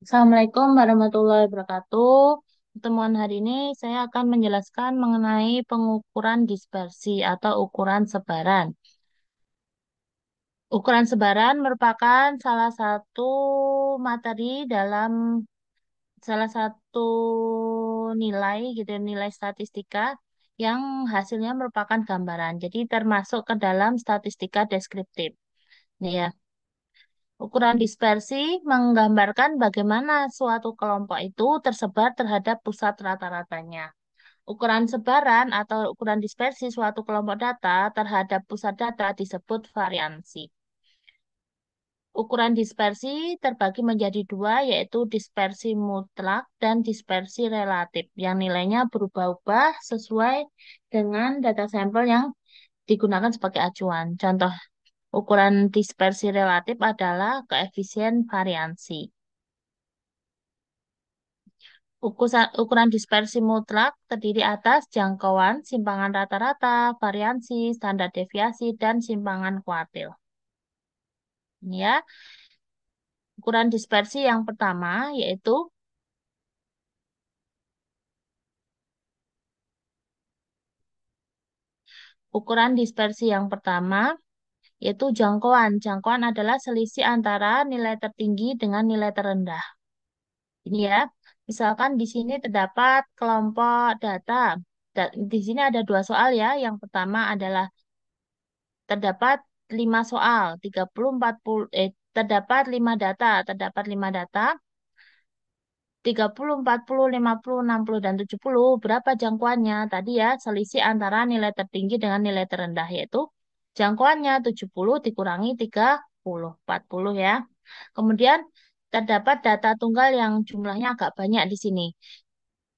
Assalamualaikum warahmatullahi wabarakatuh. Pertemuan hari ini saya akan menjelaskan mengenai pengukuran dispersi atau ukuran sebaran. Ukuran sebaran merupakan salah satu materi dalam salah satu nilai gitu, nilai statistika yang hasilnya merupakan gambaran. Jadi termasuk ke dalam statistika deskriptif. Nih ya. Ukuran dispersi menggambarkan bagaimana suatu kelompok itu tersebar terhadap pusat rata-ratanya. Ukuran sebaran atau ukuran dispersi suatu kelompok data terhadap pusat data disebut variansi. Ukuran dispersi terbagi menjadi dua, yaitu dispersi mutlak dan dispersi relatif, yang nilainya berubah-ubah sesuai dengan data sampel yang digunakan sebagai acuan. Contoh ukuran dispersi relatif adalah koefisien variansi. Ukuran dispersi mutlak terdiri atas jangkauan, simpangan rata-rata, variansi, standar deviasi, dan simpangan kuartil. Ini ya, ukuran dispersi yang pertama yaitu ukuran dispersi yang pertama yaitu jangkauan. Jangkauan adalah selisih antara nilai tertinggi dengan nilai terendah. Ini ya, misalkan di sini terdapat kelompok data. Di sini ada dua soal ya. Yang pertama adalah terdapat 5 soal, 30, 40, terdapat 5 data, 30, 40, 50, 60, dan 70. Berapa jangkauannya? Tadi ya, selisih antara nilai tertinggi dengan nilai terendah, yaitu jangkauannya 70 dikurangi 30, 40 ya. Kemudian terdapat data tunggal yang jumlahnya agak banyak di sini.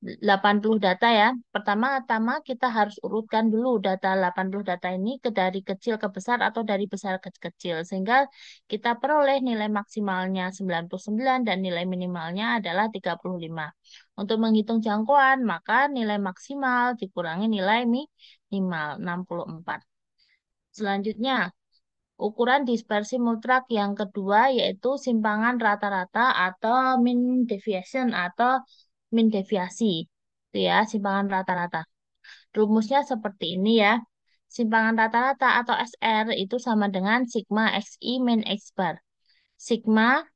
80 data ya. Pertama-tama kita harus urutkan dulu data 80 data ini dari kecil ke besar atau dari besar ke kecil. Sehingga kita peroleh nilai maksimalnya 99 dan nilai minimalnya adalah 35. Untuk menghitung jangkauan, maka nilai maksimal dikurangi nilai minimal 64. Selanjutnya, ukuran dispersi mutlak yang kedua yaitu simpangan rata-rata atau mean deviation atau mean deviasi. Itu ya, simpangan rata-rata. Rumusnya seperti ini ya. Simpangan rata-rata atau SR itu sama dengan sigma XI min X bar. Sigma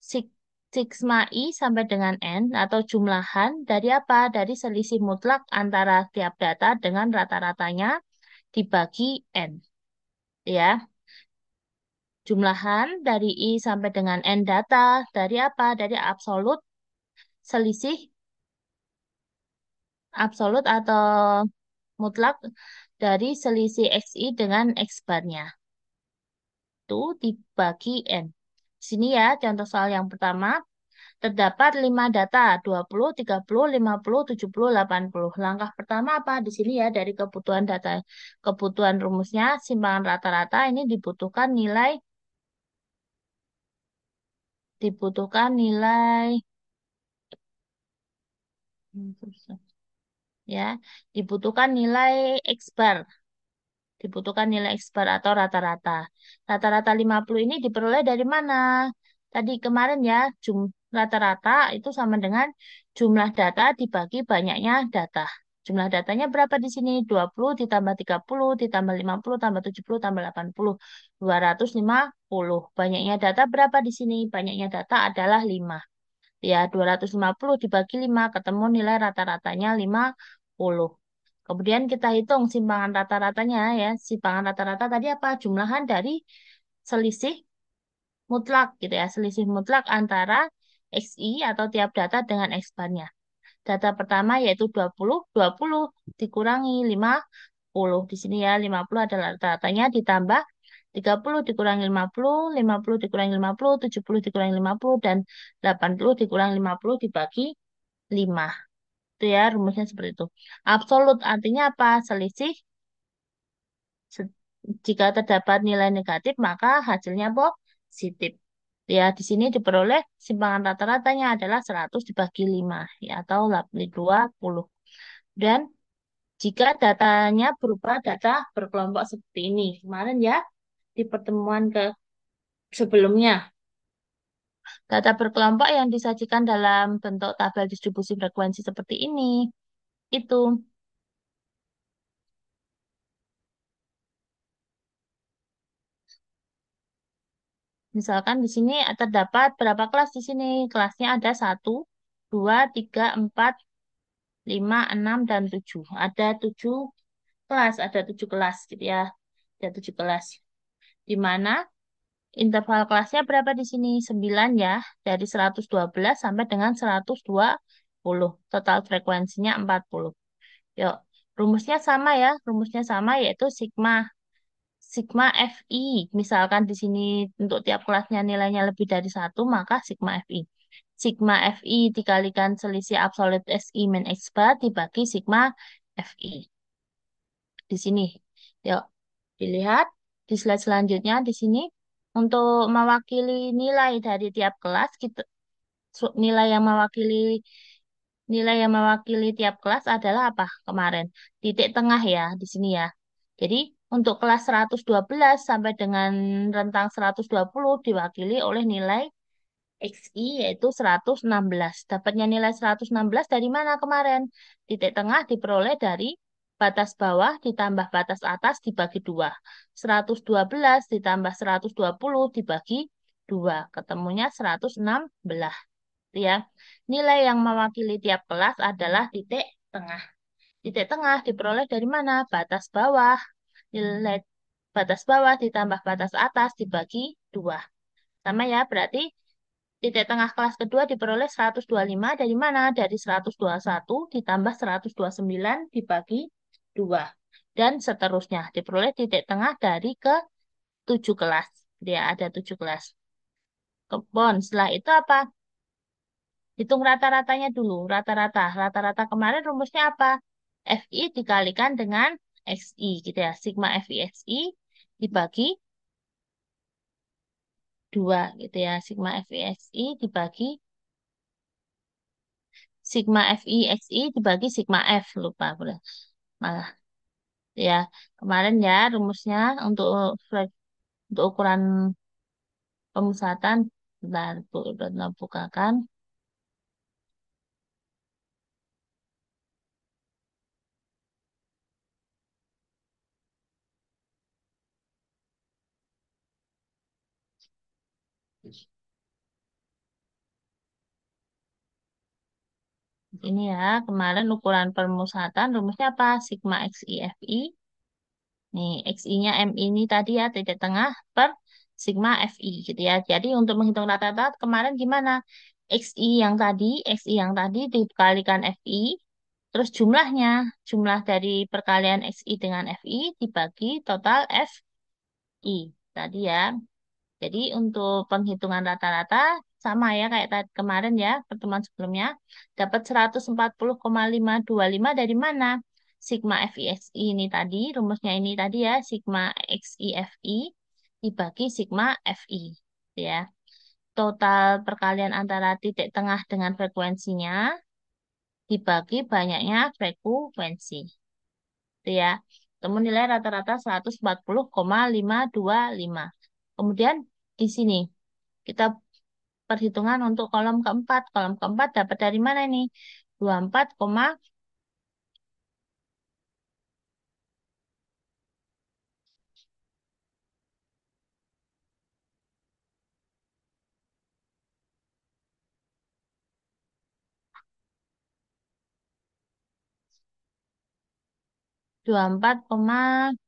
sig- sigma I sampai dengan N atau jumlahan dari apa? Dari selisih mutlak antara tiap data dengan rata-ratanya dibagi N. Ya. Jumlahan dari I sampai dengan N data dari apa? Dari selisih absolut atau mutlak dari selisih XI dengan X barnya. Itu dibagi N. Di sini ya, contoh soal yang pertama. Terdapat 5 data, 20, 30, 50, 70, 80. Langkah pertama apa? Di sini ya, dari kebutuhan data, kebutuhan rumusnya, simpangan rata-rata ini dibutuhkan nilai ya, dibutuhkan nilai X bar, dibutuhkan nilai X bar atau rata-rata. Rata-rata 50 ini diperoleh dari mana? Tadi kemarin ya, rata-rata itu sama dengan jumlah data dibagi banyaknya data. Jumlah datanya berapa di sini? 20 ditambah 30 ditambah 50 tambah 70 tambah 80. 250. Banyaknya data berapa di sini? Banyaknya data adalah 5. Ya, 250 dibagi 5 ketemu nilai rata-ratanya 50. Kemudian kita hitung simpangan rata-ratanya ya. Simpangan rata-rata tadi apa? Jumlahan dari selisih mutlak gitu ya. Selisih mutlak antara XI atau tiap data dengan X bar-nya. Data pertama yaitu 20, 20 dikurangi 50. Di sini ya 50 adalah rata-ratanya ditambah 30 dikurangi 50, 50 dikurangi 50, 70 dikurangi 50, dan 80 dikurangi 50 dibagi 5. Itu ya rumusnya seperti itu. Absolut artinya apa? Selisih. Se- Jika terdapat nilai negatif, maka hasilnya positif. Ya, di sini diperoleh simpangan rata-ratanya adalah 100 dibagi 5, ya, atau 20. Dan jika datanya berupa data berkelompok seperti ini, kemarin ya, di pertemuan ke sebelumnya, Data berkelompok yang disajikan dalam bentuk tabel distribusi frekuensi seperti ini. Itu. Misalkan di sini terdapat berapa kelas di sini? Kelasnya ada 1, 2, 3, 4, 5, 6, dan 7. Ada 7 kelas gitu ya. Ada 7 kelas. Di mana interval kelasnya berapa di sini? 9 ya. Dari 112 sampai dengan 120. Total frekuensinya 40. Yuk, rumusnya sama ya. Rumusnya sama yaitu sigma FI. Misalkan di sini untuk tiap kelasnya nilainya lebih dari 1, maka sigma FI. Sigma FI dikalikan selisih absolut SI min X bar dibagi sigma FI. Di sini. Yuk, dilihat di slide selanjutnya di sini. Untuk mewakili nilai dari tiap kelas, nilai yang mewakili tiap kelas adalah apa kemarin? Titik tengah ya, di sini ya. Jadi, untuk kelas 112 sampai dengan rentang 120 diwakili oleh nilai XI yaitu 116. Dapatnya nilai 116 dari mana kemarin? Titik tengah diperoleh dari batas bawah ditambah batas atas dibagi 2. 112 ditambah 120 dibagi 2. Ketemunya 116 ya. Nilai yang mewakili tiap kelas adalah titik tengah. Titik tengah diperoleh dari mana? Batas bawah. Nilai batas bawah ditambah batas atas dibagi 2. Sama ya, berarti titik tengah kelas kedua diperoleh 125 dari mana? Dari 121 ditambah 129 dibagi 2. Dan seterusnya. Diperoleh titik tengah dari ke 7 kelas. Dia ada 7 kelas. Kebon. Setelah itu apa? Hitung rata-ratanya dulu. Rata-rata. Rata-rata kemarin rumusnya apa? FI dikalikan dengan XI gitu ya. Sigma FI XI dibagi 2 gitu ya. Sigma FI XI dibagi Sigma FI XI dibagi Sigma F. Lupa. Malah ya. Kemarin ya rumusnya untuk untuk ukuran pemusatan. Bentar, udah bukakan. Ini ya, kemarin ukuran permusatan rumusnya apa? Sigma XI FI. Nih, XI-nya M ini tadi ya, titik tengah per sigma FI gitu ya. Jadi untuk menghitung rata-rata kemarin gimana? XI yang tadi dikalikan FI, terus jumlah dari perkalian XI dengan FI dibagi total FI tadi ya. Jadi untuk penghitungan rata-rata sama ya kayak tadi kemarin ya, pertemuan sebelumnya. Dapat 140,525 dari mana? Sigma FIXI ini tadi, rumusnya ini tadi ya, Sigma XIFI dibagi Sigma FI. Ya. Total perkalian antara titik tengah dengan frekuensinya dibagi banyaknya frekuensi. Itu ya. Temu nilai rata-rata 140,525. Kemudian di sini kita perhitungan untuk kolom keempat. Kolom keempat dapat dari mana ini?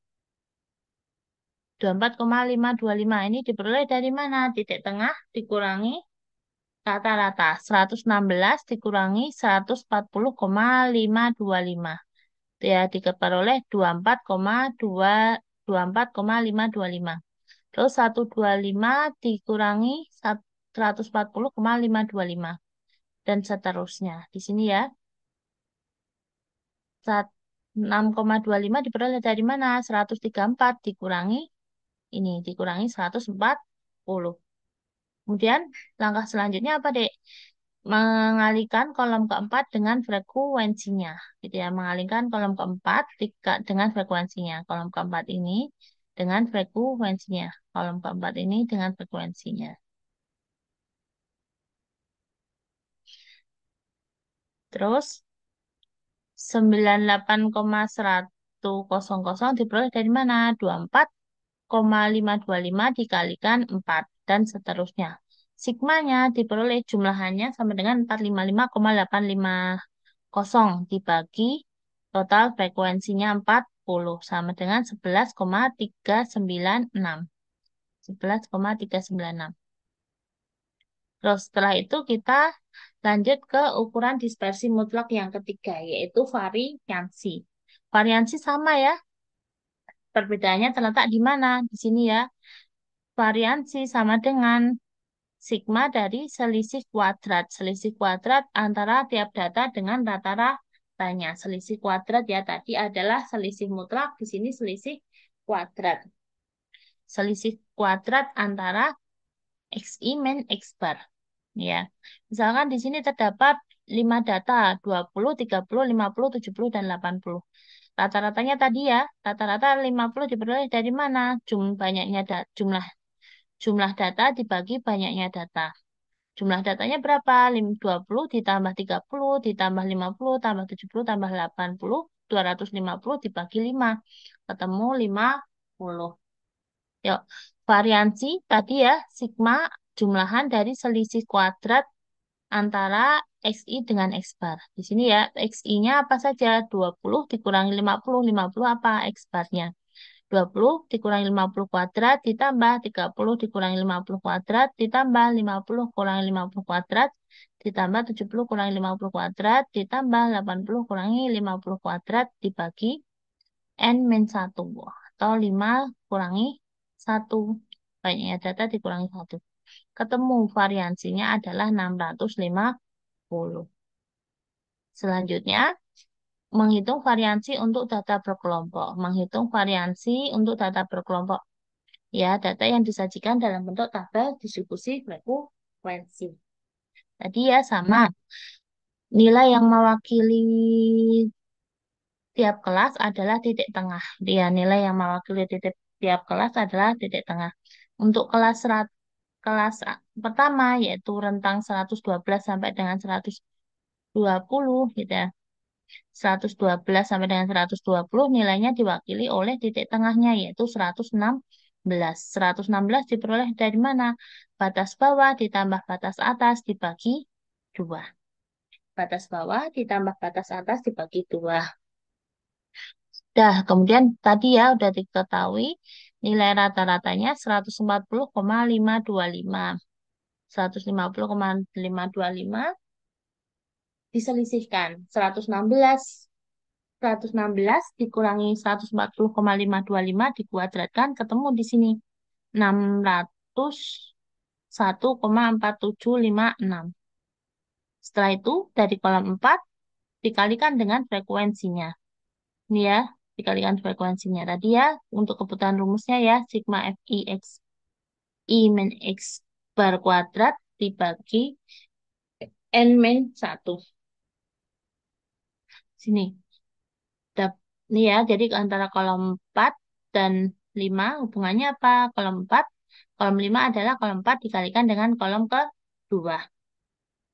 24,525 ini diperoleh dari mana? Titik tengah dikurangi rata-rata. 116 dikurangi 140,525. Itu ya diperoleh 24,525. Terus 125 dikurangi 140,525 dan seterusnya. Di sini ya. 6,25 diperoleh dari mana? 134 dikurangi ini dikurangi 140. Kemudian langkah selanjutnya apa, Dek? Mengalihkan kolom keempat dengan frekuensinya. Gitu ya, mengalihkan kolom keempat dengan frekuensinya. Kolom keempat ini dengan frekuensinya. Kolom keempat ini dengan frekuensinya. Terus 98,100 diperoleh dari mana? 24,525 dikalikan 4 dan seterusnya. Sigmanya diperoleh jumlahannya sama dengan 455,850 dibagi total frekuensinya 40 sama dengan 11,396. 11,396. Terus setelah itu kita lanjut ke ukuran dispersi mutlak yang ketiga, yaitu variansi. Variansi sama ya, perbedaannya terletak di mana? Di sini ya. Variansi sama dengan sigma dari selisih kuadrat. Selisih kuadrat antara tiap data dengan rata-ratanya. Selisih kuadrat ya, tadi adalah selisih mutlak, di sini selisih kuadrat. Selisih kuadrat antara XI min X bar. Ya. Misalkan di sini terdapat 5 data, 20, 30, 50, 70, dan 80. Rata-ratanya tadi ya, rata-rata 50 diperoleh dari mana? Jumlah data dibagi banyaknya data. Jumlah datanya berapa? 20 ditambah 30 ditambah 50 tambah 70 tambah 80, 250 dibagi 5. Ketemu 50. Yuk, variansi tadi ya, sigma jumlahan dari selisih kuadrat antara XI dengan X bar. Di sini ya, XI-nya apa saja? 20 dikurangi 50. 50 apa X barnya? 20 dikurangi 50 kuadrat ditambah 30 dikurangi 50 kuadrat ditambah 50 kurangi 50 kuadrat ditambah 70 kurangi 50 kuadrat ditambah 80 kurangi 50 kuadrat dibagi N-1 atau 5 kurangi 1. Banyaknya data dikurangi 1. Ketemu variansinya adalah 650. Selanjutnya, menghitung variansi untuk data berkelompok. Menghitung variansi untuk data berkelompok. Ya, data yang disajikan dalam bentuk tabel distribusi frekuensi. Tadi ya sama. Nilai yang mewakili tiap kelas adalah titik tengah. Dia nilai yang mewakili tiap kelas adalah titik tengah. Untuk kelas pertama yaitu rentang 112 sampai dengan 120 gitu ya. 112 sampai dengan 120 nilainya diwakili oleh titik tengahnya yaitu 116. 116 diperoleh dari mana? Batas bawah ditambah batas atas dibagi 2. Batas bawah ditambah batas atas dibagi 2. Dah, kemudian tadi ya udah diketahui nilai rata-ratanya 140,525. 150,525 diselisihkan 116 dikurangi 140,525 dikuadratkan ketemu di sini 601,4756. Setelah itu dari kolom 4 dikalikan dengan frekuensinya. Ini ya, dikalikan frekuensinya. Tadi ya, untuk kebutuhan rumusnya ya, sigma Fi X I min X bar kuadrat dibagi N min 1. Sini. Ini ya, jadi antara kolom 4 dan 5 hubungannya apa? Kolom 5 adalah kolom 4 dikalikan dengan kolom kedua.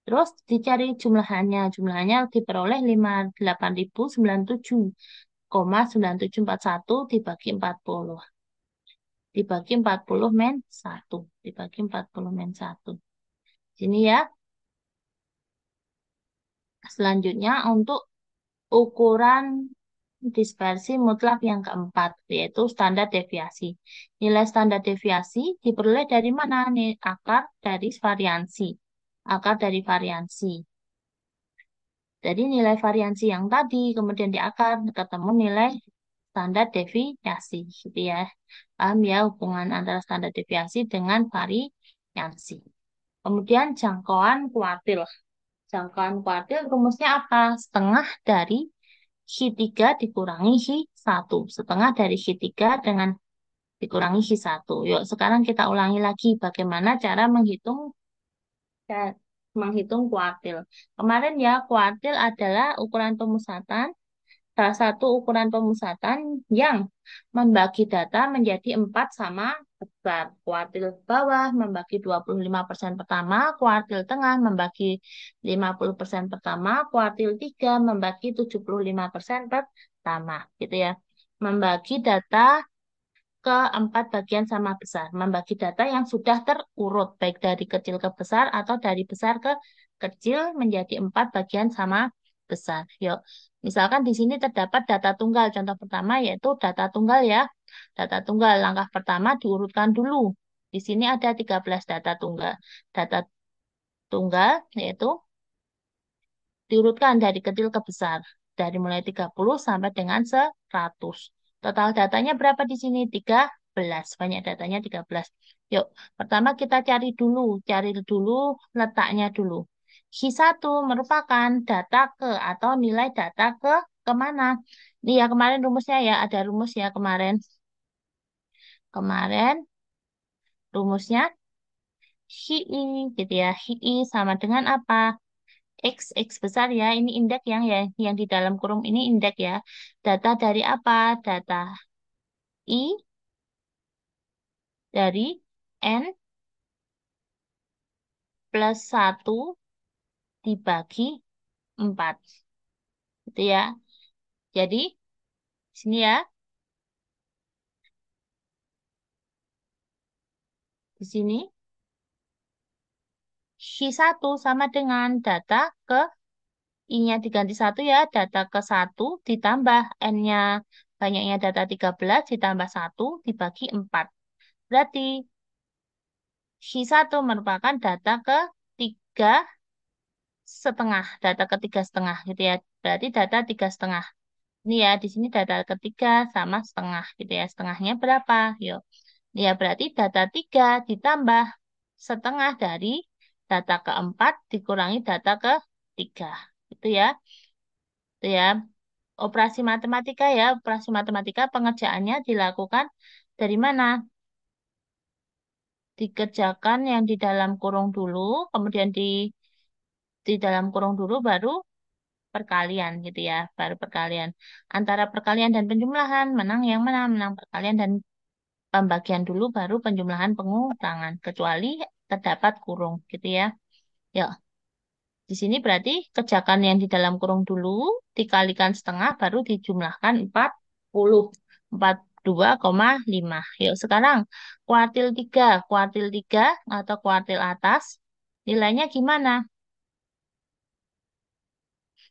Terus dicari jumlahannya. Jumlahannya diperoleh 5897,9741 dibagi 40. Dibagi 40 min 1. Dibagi 40 min 1. Sini ya. Selanjutnya untuk ukuran dispersi mutlak yang keempat, yaitu standar deviasi. Nilai standar deviasi diperoleh dari mana? Nih, akar dari variansi. Akar dari variansi. Jadi nilai variansi yang tadi, kemudian di akar ketemu nilai standar deviasi. Gitu ya. Paham ya hubungan antara standar deviasi dengan variansi. Kemudian jangkauan kuartil. Jangkauan kuartil rumusnya apa? Setengah dari Q3 dikurangi Q1. Setengah dari Q3 dengan dikurangi Q1. Yuk, sekarang kita ulangi lagi bagaimana cara menghitung kuartil. Kemarin ya, kuartil adalah ukuran pemusatan, salah satu ukuran pemusatan yang membagi data menjadi 4 sama besar. Kuartil bawah membagi 25% pertama, kuartil tengah membagi 50% pertama, kuartil 3 membagi 75% pertama, gitu ya. Membagi data ke 4 bagian sama besar. Membagi data yang sudah terurut, baik dari kecil ke besar atau dari besar ke kecil menjadi 4 bagian sama besar. Yuk, misalkan di sini terdapat data tunggal. Contoh pertama yaitu data tunggal ya. Data tunggal, langkah pertama diurutkan dulu. Di sini ada 13 data tunggal. Data tunggal yaitu diurutkan dari kecil ke besar. Dari mulai 30 sampai dengan 100. Total datanya berapa di sini? 13. Banyak datanya 13. Yuk, pertama kita cari dulu letaknya dulu. Q1 merupakan data ke atau nilai data ke kemana? Ini ya kemarin rumusnya ya, ada rumus ya kemarin. Kemarin rumusnya HI gitu ya. HI sama dengan apa? X besar ya, ini indeks yang di dalam kurung ini indeks ya. Data dari apa? Data I dari N plus 1 dibagi 4. Gitu ya. Jadi, sini ya, di sini Q1 sama dengan data ke I-nya diganti 1 ya, data ke 1 ditambah N-nya banyaknya data 13 ditambah 1 dibagi 4. Berarti Q1 merupakan data ke 3 setengah, data ketiga setengah gitu ya. Berarti data 3,5. Ini ya, di sini data ketiga sama setengah gitu ya. Setengahnya berapa? Yuk. Ya, berarti data 3 ditambah setengah dari data keempat dikurangi data ketiga. Itu ya. Itu ya. Operasi matematika pengerjaannya dilakukan dari mana? Dikerjakan yang di dalam kurung dulu, kemudian di dalam kurung dulu baru perkalian gitu ya, baru perkalian. Antara perkalian dan penjumlahan, menang yang mana? Menang perkalian dan pembagian dulu baru penjumlahan pengurangan, kecuali terdapat kurung gitu ya. Ya, di sini berarti kerjakan yang di dalam kurung dulu dikalikan setengah baru dijumlahkan 40. 42,5. Yuk, sekarang kuartil 3 atau kuartil atas nilainya gimana?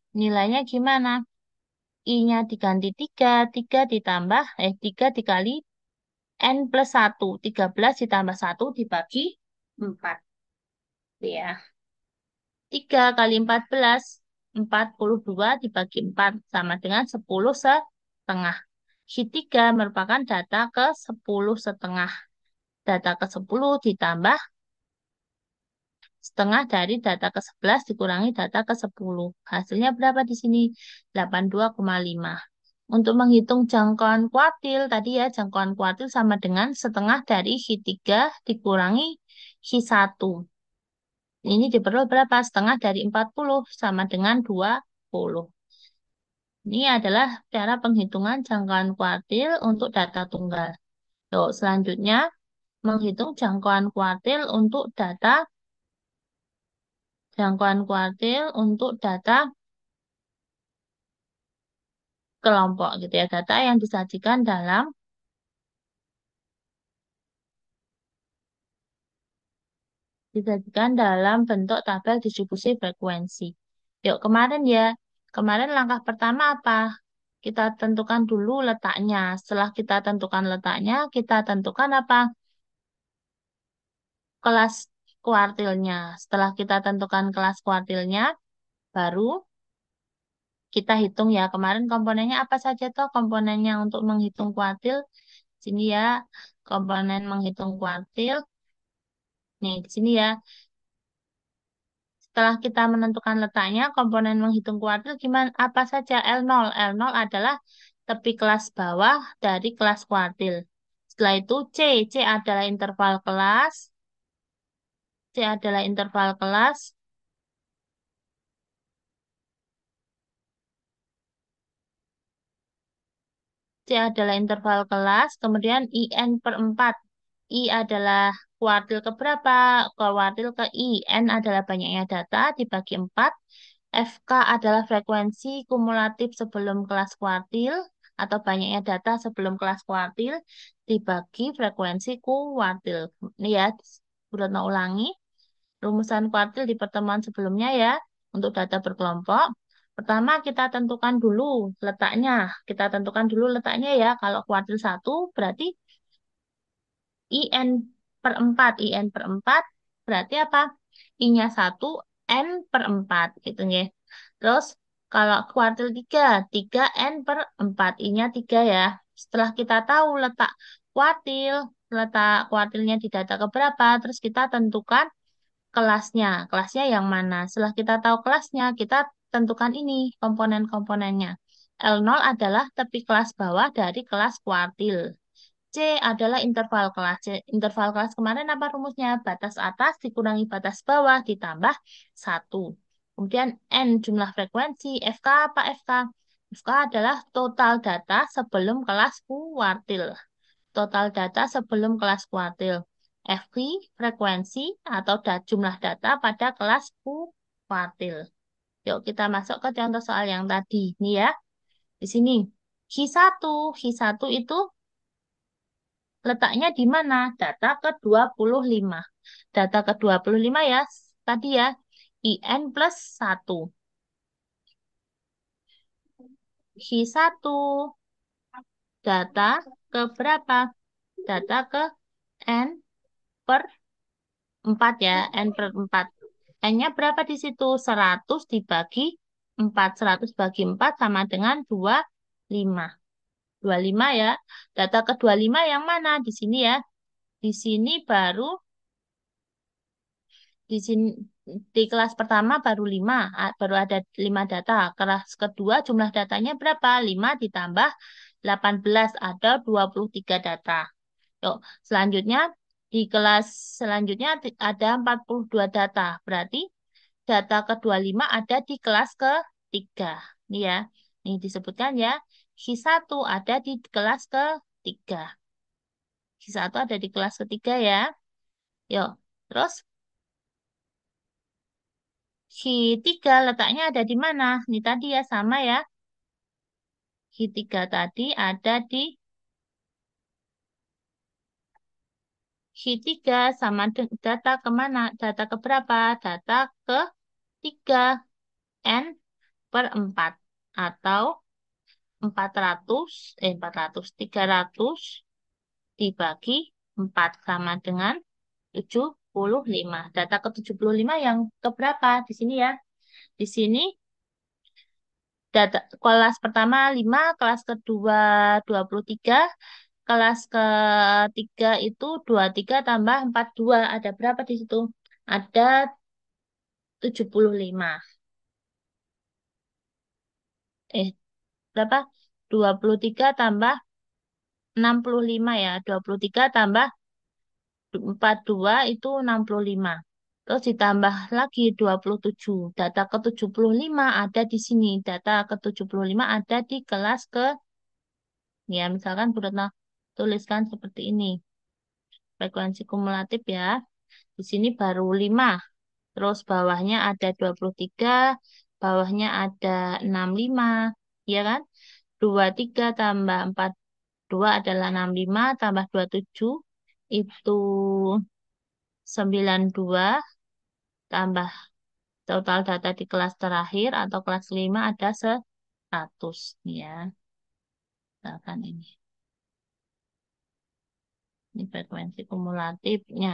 Nilainya gimana? I-nya diganti 3, 3 ditambah, 3 dikali N plus 1, 13 ditambah 1 dibagi 4. Ya. 3 kali 14, 42 dibagi 4 sama dengan 10 setengah. Q3 merupakan data ke 10 setengah. Data ke 10 ditambah setengah dari data ke 11 dikurangi data ke 10. Hasilnya berapa di sini? 82,5. Untuk menghitung jangkauan kuartil, tadi ya jangkauan kuartil sama dengan setengah dari Q3 dikurangi Q1. Ini diperoleh berapa? Setengah dari 40 sama dengan 20. Ini adalah cara penghitungan jangkauan kuartil untuk data tunggal. Yuk, selanjutnya menghitung jangkauan kuartil untuk data kelompok gitu ya. Data yang disajikan dalam bentuk tabel distribusi frekuensi. Yuk, kemarin langkah pertama apa? Kita tentukan dulu letaknya. Setelah kita tentukan letaknya, kita tentukan apa? Kelas kuartilnya. Setelah kita tentukan kelas kuartilnya, baru kita hitung ya. Kemarin komponennya apa saja toh? Komponennya untuk menghitung kuartil. Sini ya, komponen menghitung kuartil. Nih, di sini ya. Setelah kita menentukan letaknya, komponen menghitung kuartil gimana? Apa saja? L0. L0 adalah tepi kelas bawah dari kelas kuartil. Setelah itu C adalah interval kelas. C adalah interval kelas. C adalah interval kelas. Kemudian IN per 4. I adalah kuartil keberapa? Kuartil ke I. N adalah banyaknya data dibagi 4. FK adalah frekuensi kumulatif sebelum kelas kuartil atau banyaknya data sebelum kelas kuartil dibagi frekuensi kuartil. Ini ya, Retno ulangi. Rumusan kuartil di pertemuan sebelumnya ya, untuk data berkelompok. Pertama kita tentukan dulu letaknya. Kita tentukan dulu letaknya ya. Kalau kuartil 1 berarti IN per 4. IN per 4 berarti apa? I-nya 1, N per 4 gitu ya. Terus kalau kuartil 3, 3N per 4. I-nya 3 ya. Setelah kita tahu letak kuartilnya di data keberapa, terus kita tentukan kelasnya. Kelasnya yang mana? Setelah kita tahu kelasnya, kita tentukan ini komponen-komponennya. L0 adalah tepi kelas bawah dari kelas kuartil. C adalah interval kelas. Interval kelas kemarin apa rumusnya? Batas atas dikurangi batas bawah ditambah 1. Kemudian N jumlah frekuensi. FK apa FK? FK adalah total data sebelum kelas kuartil. Total data sebelum kelas kuartil. FV frekuensi atau jumlah data pada kelas kuartil. Yuk kita masuk ke contoh soal yang tadi. Nih ya, di sini. Q1. Q1 itu letaknya di mana? Data ke-25. Data ke-25 ya, tadi ya, IN plus 1. Q1, data ke berapa? Data ke N per 4 ya, N per 4. N-nya berapa di situ? 100 dibagi 4. 100 bagi 4 sama dengan 25. 25 ya. Data ke-25 yang mana? Di sini ya. Di sini di sini di kelas pertama baru 5, baru ada 5 data. Kelas kedua jumlah datanya berapa? 5 ditambah 18 ada 23 data. Yuk, selanjutnya di kelas selanjutnya ada 42 data. Berarti data ke-25 ada di kelas ketiga. Nih ya. Ini disebutkan ya. Q1 ada di kelas ketiga. Q1 ada di kelas ketiga ya. Yuk. Terus Q3 letaknya ada di mana? Ini tadi ya sama ya. Q3 tadi ada di Q3 sama data kemana? Data ke berapa? Data ke 3 N per 4. Atau 300 dibagi 4 sama dengan 75. Data ke 75 yang ke berapa? Di sini ya. Di sini data kelas pertama 5, kelas kedua 23, kelas ketiga itu 23 tambah 42. Ada berapa di situ? Ada 75. Eh, berapa? 23 tambah 65 ya. 23 tambah 42 itu 65. Terus ditambah lagi 27. Data ke-75 ada di sini. Data ke-75 ada di kelas ya misalkan Bu Retno tuliskan seperti ini. Frekuensi kumulatif ya. Di sini baru 5. Terus bawahnya ada 23, bawahnya ada 65. Ya kan? 23 tambah 42 adalah 65 tambah 27 itu 92 tambah total data di kelas terakhir atau kelas 5 ada 100 ya. Misalkan ini. Ini frekuensi kumulatifnya.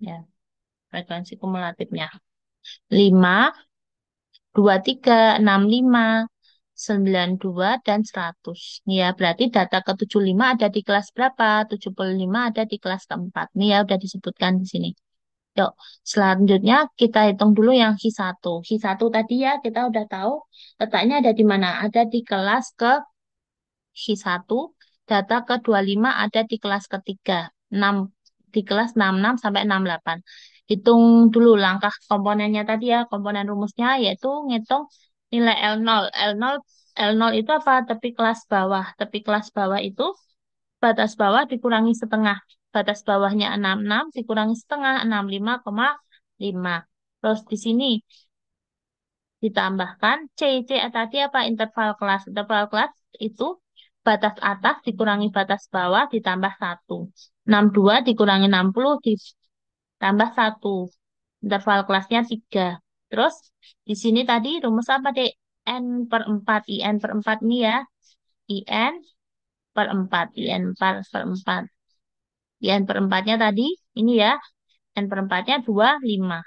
Ya, frekuensi kumulatifnya. 5, 23, 65, 92, dan 100. Ya, berarti data ke-75 ada di kelas berapa? 75 ada di kelas keempat. Ini ya, udah disebutkan di sini. Yuk, selanjutnya kita hitung dulu yang Q1. Q1 tadi ya, kita udah tahu letaknya ada di mana? Ada di kelas ke Q1 data ke-25 ada di kelas ketiga. 6, di kelas 66 sampai 68. Hitung dulu langkah komponennya tadi ya. Komponen rumusnya yaitu ngitung nilai L0. L0 itu apa? Tepi kelas bawah. Tepi kelas bawah itu batas bawah dikurangi setengah. Batas bawahnya 66 dikurangi setengah 65,5. Terus di sini ditambahkan C. C tadi apa? Interval kelas. Interval kelas itu batas atas dikurangi batas bawah ditambah 1. 62 dikurangi 60 ditambah 1. Interval kelasnya 3. Terus di sini tadi rumus apa, Dek? N per 4. IN per 4 ini ya. IN per 4. IN per 4. IN per 4-nya tadi ini ya. N per 4-nya 25.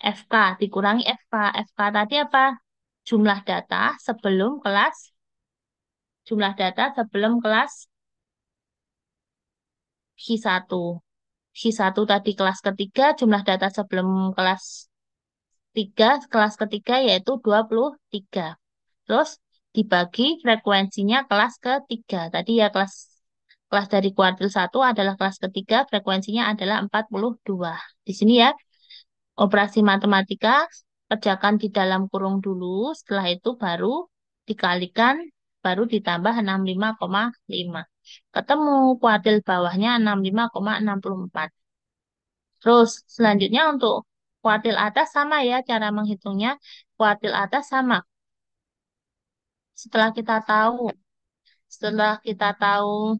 FK dikurangi FK. FK tadi apa? Jumlah data sebelum kelas jumlah data sebelum kelas Q1. Q1 tadi kelas ketiga, jumlah data sebelum kelas 3, kelas ketiga yaitu 23. Terus dibagi frekuensinya kelas ketiga. Tadi ya kelas kelas dari kuartil 1 adalah kelas ketiga, frekuensinya adalah 42. Di sini ya, operasi matematika kerjakan di dalam kurung dulu, setelah itu baru dikalikan, baru ditambah 65,5. Ketemu kuartil bawahnya 65,64. Terus selanjutnya untuk kuartil atas sama ya cara menghitungnya. Kuartil atas sama. Setelah kita tahu, setelah kita tahu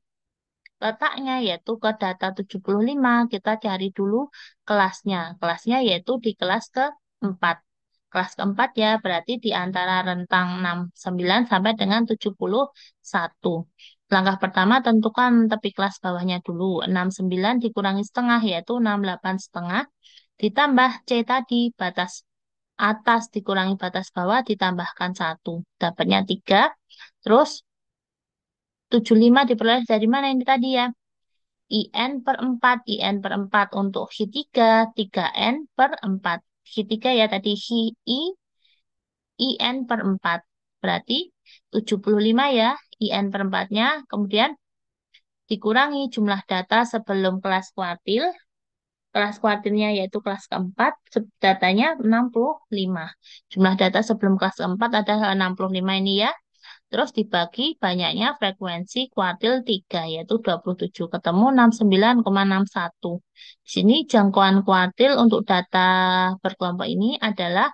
letaknya yaitu ke data 75, kita cari dulu kelasnya. Kelasnya yaitu di kelas keempat. Kelas keempat ya berarti di antara rentang 69 sampai dengan 71. Langkah pertama tentukan tepi kelas bawahnya dulu. 69 dikurangi setengah yaitu 68 setengah. Ditambah C tadi batas atas dikurangi batas bawah ditambahkan 1. Dapatnya 3. Terus 75 diperoleh dari mana ini tadi ya? IN per 4, IN per 4 untuk Hi3, 3N per 4. Hi3 ya tadi IN per 4. Berarti 75 ya, IN per 4-nya. Kemudian dikurangi jumlah data sebelum kelas kuartil. Kelas kuartilnya yaitu kelas keempat, datanya 65. Jumlah data sebelum kelas keempat adalah 65 ini ya. Terus dibagi banyaknya frekuensi kuartil 3 yaitu 27. Ketemu 69,61. Di sini jangkauan kuartil untuk data berkelompok ini adalah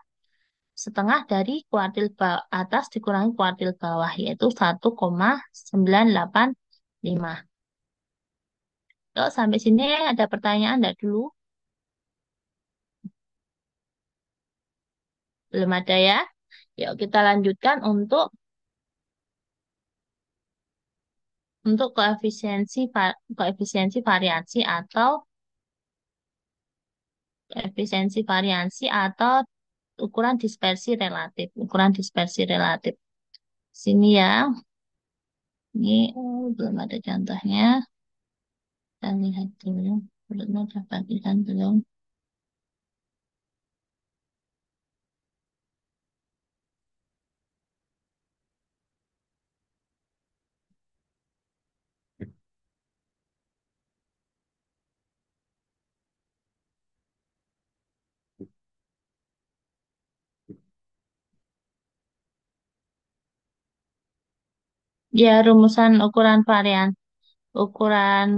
setengah dari kuartil atas dikurangi kuartil bawah yaitu 1,985. Yuk, sampai sini ada pertanyaan enggak dulu? Belum ada ya? Yuk kita lanjutkan untuk koefisiensi variasi atau ukuran dispersi relatif. Ukuran dispersi relatif. Sini ya. Ini belum ada contohnya. Kita lihat dulu. Belum dapat bagikan belum. Ya, rumusan ukuran varian. Ukuran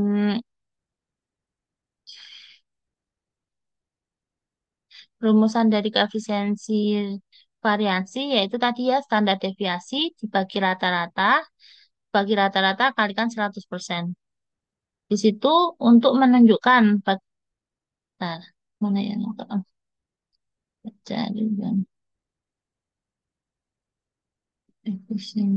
Rumusan dari koefisiensi variasi yaitu tadi ya standar deviasi bagi rata-rata kalikan 100%. Di situ untuk menunjukkan bentar, mana ya cari dan efisien.